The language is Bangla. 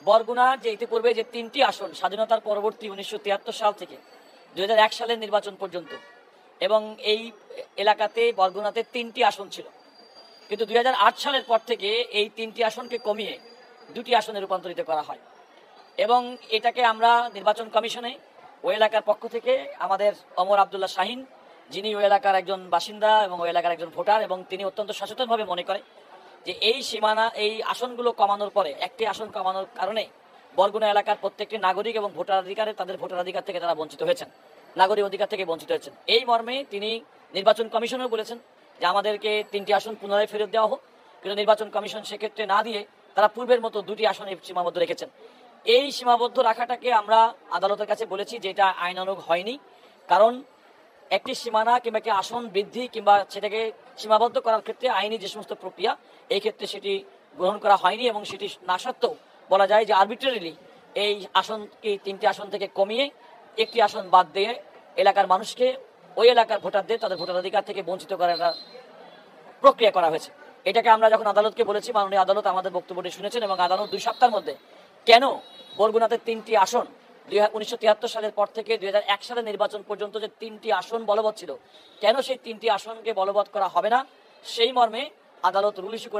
বরগুনার যে ইতিপূর্বে যে 3টি আসন স্বাধীনতার পরবর্তী 1973 সাল থেকে 2001 সালের নির্বাচন পর্যন্ত, এবং এই এলাকাতে বরগুনাতে 3টি আসন ছিল, কিন্তু 2008 সালের পর থেকে এই 3টি আসনকে কমিয়ে 2টি আসনে রূপান্তরিত করা হয়। এবং এটাকে আমরা নির্বাচন কমিশনে ওই এলাকার পক্ষ থেকে আমাদের ওমর আবদুল্লাহ শাহিন, যিনি ওই এলাকার একজন বাসিন্দা এবং ওই এলাকার একজন ভোটার, এবং তিনি অত্যন্ত সচেতনভাবে মনে করে যে এই সীমানা, এই আসনগুলো কমানোর পরে, একটি আসন কমানোর কারণে বরগুনা এলাকার প্রত্যেকটি নাগরিক এবং ভোটাধিকারে তাদের ভোটাধিকার থেকে তারা বঞ্চিত হয়েছেন, নাগরিক অধিকার থেকে বঞ্চিত হয়েছেন। এই মর্মে তিনি নির্বাচন কমিশনেও বলেছেন যে আমাদেরকে 3টি আসন পুনরায় ফেরত দেওয়া হোক, কিন্তু নির্বাচন কমিশন সেক্ষেত্রে না দিয়ে তারা পূর্বের মতো 2টি আসনে সীমাবদ্ধ রেখেছেন। এই সীমাবদ্ধ রাখাটাকে আমরা আদালতের কাছে বলেছি যে এটা আইনানুগ হয়নি, কারণ একটি সীমানা কিংবা একটি আসন বৃদ্ধি কিংবা সেটাকে সীমাবদ্ধ করার ক্ষেত্রে আইনি যে সমস্ত প্রক্রিয়া, এই ক্ষেত্রে সেটি গ্রহণ করা হয়নি, এবং সেটি না সত্ত্বেও বলা যায় যে আরবিট্রারিলি এই আসনকে 3টি আসন থেকে কমিয়ে একটি আসন বাদ দিয়ে এলাকার মানুষকে, ওই এলাকার ভোটারদের তাদের ভোটাধিকার থেকে বঞ্চিত করার একটা প্রক্রিয়া করা হয়েছে। এটাকে আমরা যখন আদালতকে বলেছি, মাননীয় আদালত আমাদের বক্তব্যটি শুনেছেন, এবং আদালত 2 সপ্তাহের মধ্যে কেন বরগুনাতে 3টি আসন 1973 সালের পর থেকে 2001 সালের নির্বাচন পর্যন্ত যে 3টি আসন বলবৎ ছিল, কেন সেই 3টি আসনকে বলবৎ করা হবে না, সেই মর্মে আদালত রুল ইস্যু করে